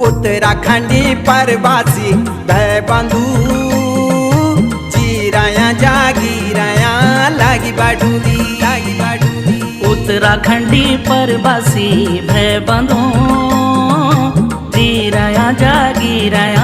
उत्तराखंडी परवासी भय बंधु जीराया जागीराया लागी बाडूली उत्तराखंडी परवासी भय बंधु जीराया जागीराया